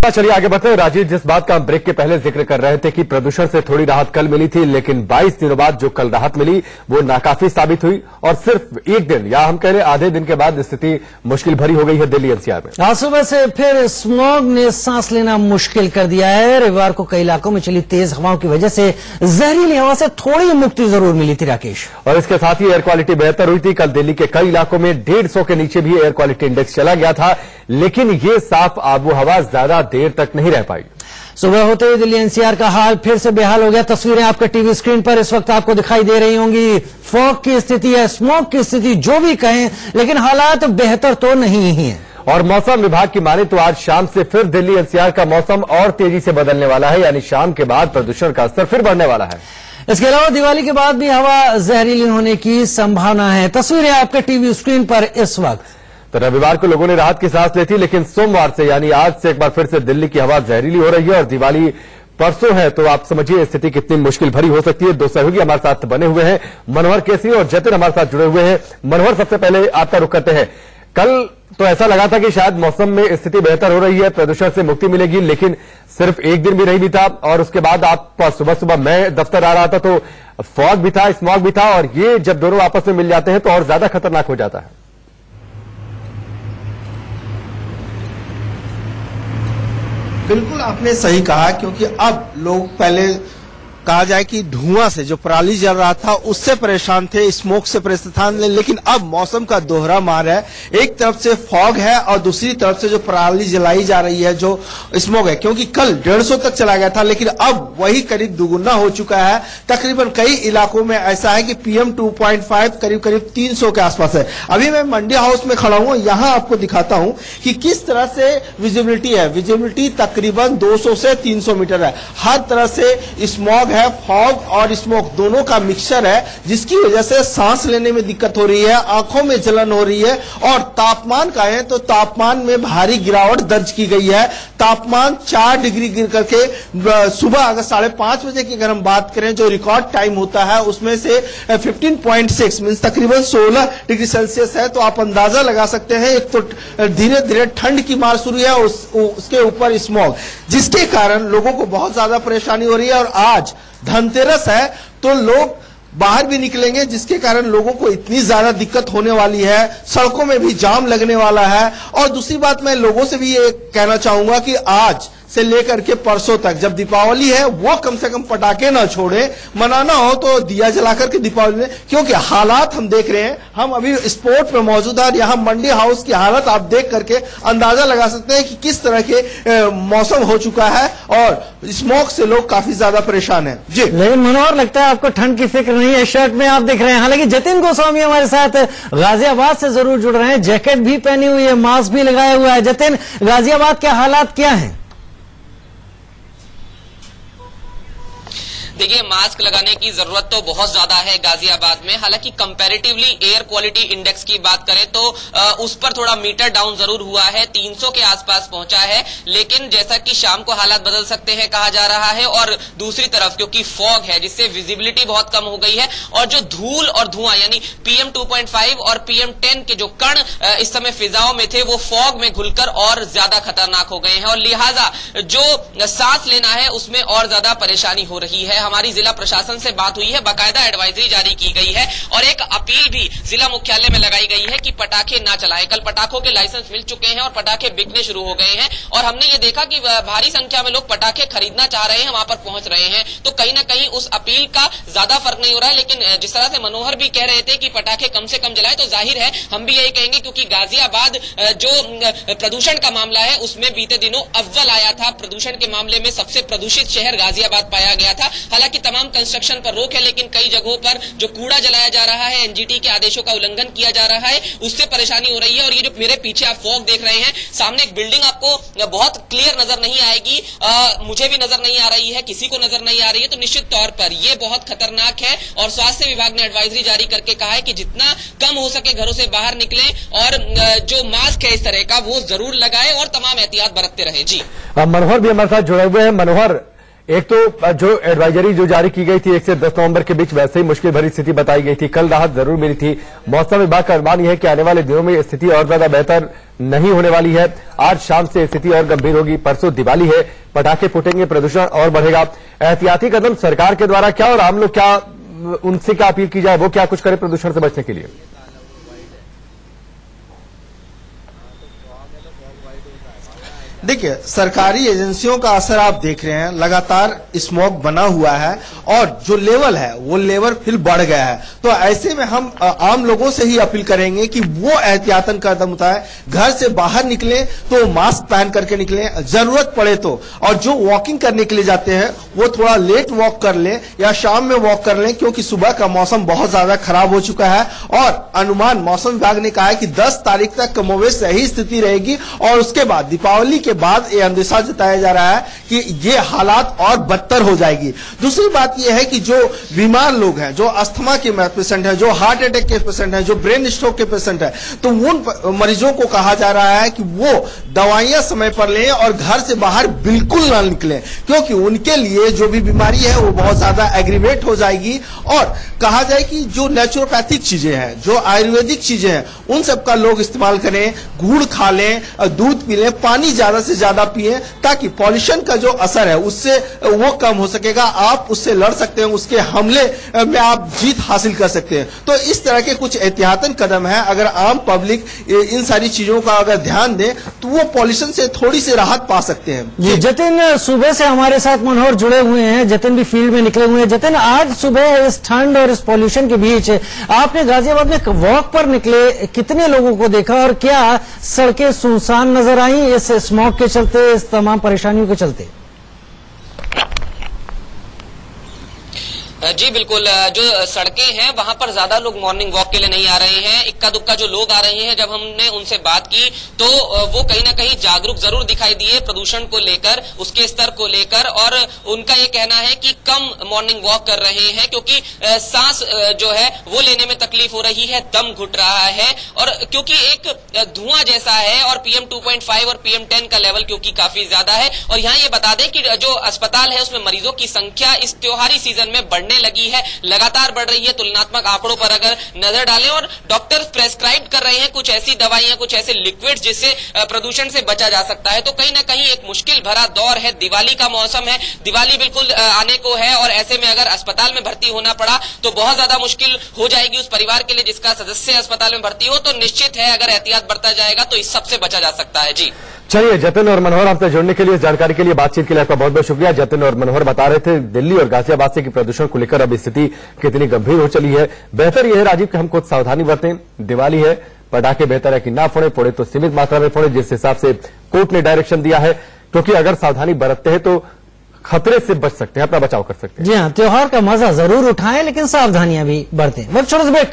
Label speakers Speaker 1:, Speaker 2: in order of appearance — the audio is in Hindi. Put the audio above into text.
Speaker 1: चलिए आगे बढ़ते हैं। राजीव, जिस बात का हम ब्रेक के पहले जिक्र कर रहे थे कि प्रदूषण से थोड़ी राहत कल मिली थी, लेकिन 22 दिनों बाद जो कल राहत मिली वो नाकाफी साबित हुई और सिर्फ एक दिन या हम कह रहे आधे दिन के बाद स्थिति मुश्किल भरी हो गई है दिल्ली एनसीआर में।
Speaker 2: आज सुबह से फिर स्मॉग ने सांस लेना मुश्किल कर दिया है। रविवार को कई इलाकों में चली तेज हवाओं की वजह से जहरीली हवा से थोड़ी मुक्ति जरूर मिली थी राकेश,
Speaker 1: और इसके साथ ही एयर क्वालिटी बेहतर हुई थी। कल दिल्ली के कई इलाकों में 150 के नीचे भी एयर क्वालिटी इंडेक्स चला गया था, लेकिन ये साफ आबो हवा ज्यादा देर तक नहीं रह पाई।
Speaker 2: सुबह होते ही दिल्ली एनसीआर का हाल फिर से बेहाल हो गया। तस्वीरें आपके टीवी स्क्रीन पर इस वक्त आपको दिखाई दे रही होंगी। फॉग की स्थिति है, स्मोक की स्थिति, जो भी कहें, लेकिन हालात बेहतर तो नहीं ही है।
Speaker 1: और मौसम विभाग की माने तो आज शाम से फिर दिल्ली एनसीआर का मौसम और तेजी से बदलने वाला है, यानी शाम के बाद प्रदूषण का स्तर फिर बढ़ने वाला है।
Speaker 2: इसके अलावा दिवाली के बाद भी हवा जहरीली होने की संभावना है। तस्वीरें आपके टीवी स्क्रीन पर इस वक्त।
Speaker 1: तो रविवार को लोगों ने राहत की सांस ली थी, लेकिन सोमवार से यानी आज से एक बार फिर से दिल्ली की हवा जहरीली हो रही है और दिवाली परसों है, तो आप समझिए स्थिति कितनी मुश्किल भरी हो सकती है। दो सहयोगी हमारे साथ बने हुए हैं, मनोहर केसरी और जतिन हमारे साथ जुड़े हुए हैं। मनोहर, सबसे पहले आपका रुख करते हैं। कल तो ऐसा लगा था कि शायद मौसम में स्थिति बेहतर हो रही है, प्रदूषण से मुक्ति मिलेगी, लेकिन सिर्फ एक दिन भी नहीं बीता और उसके बाद आप सुबह सुबह मैं दफ्तर आ रहा था तो फॉग भी था, स्मॉग भी था, और ये जब दोनों आपस में मिल जाते हैं तो और ज्यादा खतरनाक हो जाता है।
Speaker 3: बिल्कुल आपने सही कहा, क्योंकि अब लोग पहले कहा जाए कि धुआं से जो पराली जल रहा था उससे परेशान थे, स्मोक से परेशान थे, लेकिन अब मौसम का दोहरा मार है। एक तरफ से फॉग है और दूसरी तरफ से जो पराली जलाई जा रही है, जो स्मोक है, क्योंकि कल 150 तक चला गया था, लेकिन अब वही करीब दुगुना हो चुका है। तकरीबन कई इलाकों में ऐसा है कि PM 2.5 करीब 300 के आसपास है। अभी मैं मंडी हाउस में खड़ा हूं, यहां आपको दिखाता हूं कि किस तरह से विजिबिलिटी है। विजिबिलिटी तकरीबन 200 से 300 मीटर है। हर तरह से स्मॉग है, फॉग और स्मोक दोनों का मिक्सचर है, जिसकी वजह से सांस लेने में दिक्कत हो रही है, आंखों में जलन हो रही है। और तापमान का है तो तापमान में भारी गिरावट दर्ज की गई है। तापमान 4 डिग्री गिर करके सुबह अगर 5:30 बजे की अगर हम बात करें, जो रिकॉर्ड टाइम होता है उसमें से 15.6 मीन्स तकरीबन 16 डिग्री सेल्सियस है। तो आप अंदाजा लगा सकते हैं, एक तो धीरे धीरे ठंड की मार शुरू है, उसके ऊपर स्मॉग, जिसके कारण लोगों को बहुत ज्यादा परेशानी हो रही है। और आज धनतेरस है तो लोग बाहर भी निकलेंगे, जिसके कारण लोगों को इतनी ज्यादा दिक्कत होने वाली है, सड़कों में भी जाम लगने वाला है। और दूसरी बात, मैं लोगों से भी ये कहना चाहूंगा कि आज से लेकर के परसों तक जब दीपावली है वो कम से कम पटाखे ना छोड़े, मनाना हो तो दिया जला करके दीपावली में, क्योंकि हालात हम देख रहे हैं। हम अभी स्पॉट पे मौजूद है, यहाँ मंडी हाउस की हालत आप देख करके अंदाजा लगा सकते हैं कि किस तरह के मौसम हो चुका है और स्मोक से लोग काफी ज्यादा परेशान है। जी,
Speaker 2: लेकिन मनोहर, लगता है आपको ठंड की फिक्र नहीं है, शर्ट में आप दिख रहे हैं। हालांकि जतिन गोस्वामी हमारे साथ गाजियाबाद से जरूर जुड़ रहे हैं, जैकेट भी पहनी हुई है, मास्क भी लगाया हुआ है। जतिन, गाजियाबाद के हालात क्या है?
Speaker 4: देखिए, मास्क लगाने की जरूरत तो बहुत ज्यादा है गाजियाबाद में। हालांकि कंपैरेटिवली एयर क्वालिटी इंडेक्स की बात करें तो उस पर थोड़ा मीटर डाउन जरूर हुआ है, 300 के आसपास पहुंचा है। लेकिन जैसा कि शाम को हालात बदल सकते हैं कहा जा रहा है, और दूसरी तरफ क्योंकि फॉग है जिससे विजिबिलिटी बहुत कम हो गई है, और जो धूल और धुआं यानी PM 2.5 और PM 10 के जो कण इस समय फिजाओं में थे वो फॉग में घुलकर और ज्यादा खतरनाक हो गए हैं, और लिहाजा जो सांस लेना है उसमें और ज्यादा परेशानी हो रही है। हमारी जिला प्रशासन से बात हुई है, बाकायदा एडवाइजरी जारी की गई है और एक अपील भी जिला मुख्यालय में लगाई गई है कि पटाखे ना चलाएं। कल पटाखों के लाइसेंस मिल चुके हैं और पटाखे बिकने शुरू हो गए हैं, और हमने ये देखा कि भारी संख्या में लोग पटाखे खरीदना चाह रहे हैं, वहां पर पहुंच रहे हैं। तो कहीं ना कहीं उस अपील का ज्यादा फर्क नहीं हो रहा है। लेकिन जिस तरह से मनोहर भी कह रहे थे कि पटाखे कम से कम जलाएं, तो जाहिर है हम भी यही कहेंगे, क्योंकि गाजियाबाद जो प्रदूषण का मामला है उसमें बीते दिनों अव्वल आया था। प्रदूषण के मामले में सबसे प्रदूषित शहर गाजियाबाद पाया गया था। हालांकि तमाम कंस्ट्रक्शन पर रोक है, लेकिन कई जगहों पर जो कूड़ा जलाया जा रहा है, NGT के आदेशों का उल्लंघन किया जा रहा है, उससे परेशानी हो रही है। और ये जो मेरे पीछे आप फॉग देख रहे हैं, सामने एक बिल्डिंग आपको बहुत क्लियर नजर नहीं आएगी, मुझे भी नजर नहीं आ रही है, किसी को नजर नहीं आ रही है, तो निश्चित तौर पर ये बहुत खतरनाक है। और स्वास्थ्य विभाग ने एडवाइजरी जारी करके कहा है कि जितना कम हो सके घरों से बाहर निकलें, और जो मास्क है इस तरह का वो जरूर लगाए और तमाम एहतियात बरतते रहे। जी,
Speaker 1: मनोहर भी हमारे साथ जुड़े हुए हैं। मनोहर, एक तो जो एडवाइजरी जो जारी की गई थी 1 से 10 नवंबर के बीच, वैसे ही मुश्किल भरी स्थिति बताई गई थी। कल राहत जरूर मिली थी। मौसम विभाग का अनुमान यह है कि आने वाले दिनों में स्थिति और ज्यादा बेहतर नहीं होने वाली है। आज शाम से स्थिति और गंभीर होगी। परसों दिवाली है, पटाखे फूटेंगे, प्रदूषण और बढ़ेगा। एहतियाती कदम सरकार के द्वारा क्या और आम लोग क्या, उनसे क्या अपील की जाए, वो क्या कुछ करे प्रदूषण से बचने के लिए?
Speaker 3: देखिए, सरकारी एजेंसियों का असर आप देख रहे हैं, लगातार स्मॉग बना हुआ है और जो लेवल है वो लेवल फिर बढ़ गया है। तो ऐसे में हम आम लोगों से ही अपील करेंगे कि वो एहतियातन कदम उठाएं, घर से बाहर निकलें तो मास्क पहन करके निकलें, जरूरत पड़े तो, और जो वॉकिंग करने के लिए जाते हैं वो थोड़ा लेट वॉक कर लें या शाम में वॉक कर लें, क्योंकि सुबह का मौसम बहुत ज्यादा खराब हो चुका है और अनुमान मौसम विभाग ने कहा है कि 10 तारीख तक कमोवेश यही स्थिति रहेगी और उसके बाद दीपावली के बाद ये अंदेशा जताया जा रहा है कि ये हालात और बदतर हो जाएगी। दूसरी बात ये है कि जो बीमार लोग हैं, जो अस्थमा के पेशेंट हैं, जो हार्ट अटैक के पेशेंट हैं, जो ब्रेन स्ट्रोक के पेशेंट हैं, तो उन मरीजों को कहा जा रहा है कि वो दवाइयां समय पर लें और घर से बाहर बिल्कुल ना निकलें, क्योंकि उनके लिए जो भी बीमारी है वो बहुत ज्यादा एग्रीवेट हो जाएगी। और कहा जाए कि जो नेचुरोपैथिक चीजें हैं, जो आयुर्वेदिक चीजें हैं, उन सबका लोग इस्तेमाल करें, गुड़ खा लें, दूध पी लें, पानी ज्यादा से ज्यादा पिए, ताकि पॉल्यूशन का जो असर है उससे वो कम हो सकेगा। आप उससे लड़ सकते हैं, उसके हमले में आप जीत हासिल कर सकते हैं। तो इस तरह के कुछ एहतियातन कदम है। अगर आम पब्लिक इन सारी चीजों का अगर ध्यान दे तो वो पॉल्यूशन से थोड़ी सी राहत पा सकते हैं।
Speaker 2: जी जतिन, सुबह से हमारे साथ मनोहर जुड़े हुए हैं, जतिन भी फील्ड में निकले हुए हैं। जतिन, आज सुबह इस ठंड और इस पॉल्यूशन के बीच आपने गाजियाबाद में वॉक पर निकले, कितने लोगों को देखा और क्या सड़कें सुनसान नजर आई इस स्मॉग के चलते, इस तमाम परेशानियों के चलते?
Speaker 4: जी बिल्कुल, जो सड़कें हैं वहां पर ज्यादा लोग मॉर्निंग वॉक के लिए नहीं आ रहे हैं। इक्का दुक्का जो लोग आ रहे हैं, जब हमने उनसे बात की तो वो कहीं ना कहीं जागरूक जरूर दिखाई दिए प्रदूषण को लेकर, उसके स्तर को लेकर, और उनका ये कहना है कि कम मॉर्निंग वॉक कर रहे हैं क्योंकि सांस जो है वो लेने में तकलीफ हो रही है, दम घुट रहा है, और क्योंकि एक धुआं जैसा है और PM 2.5 और PM 10 का लेवल क्योंकि काफी ज्यादा है। और यहाँ ये बता दें कि जो अस्पताल है उसमें मरीजों की संख्या इस त्योहारी सीजन में बढ़ने लगी है, लगातार बढ़ रही है। तुलनात्मक आंकड़ों पर अगर नजर डालें, और डॉक्टर प्रेस्क्राइब कर रहे हैं कुछ ऐसी दवाइयां, कुछ ऐसे लिक्विड जिससे प्रदूषण से बचा जा सकता है। तो कहीं ना कहीं एक मुश्किल भरा दौर है, दिवाली का मौसम है, दिवाली बिल्कुल आने को है, और ऐसे में अगर अस्पताल में भर्ती होना पड़ा तो बहुत ज्यादा मुश्किल हो जाएगी उस परिवार के लिए जिसका सदस्य अस्पताल में भर्ती हो। तो निश्चित है अगर एहतियात बरता जाएगा तो इस सबसे बचा जा सकता है। जी
Speaker 1: चलिए, जतिन और मनोहर हमसे जुड़ने के लिए, जानकारी के लिए, बातचीत के लिए आपका बहुत बहुत शुक्रिया। जतिन और मनोहर बता रहे थे दिल्ली और गाजियाबाद से कि प्रदूषण को लेकर अब स्थिति कितनी गंभीर हो चली है। बेहतर यह है राजीव कि हम खुद सावधानी बरतें। दिवाली है, पटाखे बेहतर है कि ना फोड़े तो सीमित मात्रा में फोड़े, जिस हिसाब से कोर्ट ने डायरेक्शन दिया है, क्योंकि अगर सावधानी बरतते हैं तो खतरे से बच सकते हैं, अपना बचाव कर सकते हैं।
Speaker 2: जी हाँ, त्योहार का मजा जरूर उठाएं लेकिन सावधानियां भी बरतें। वक्त छोटे से ब्रेक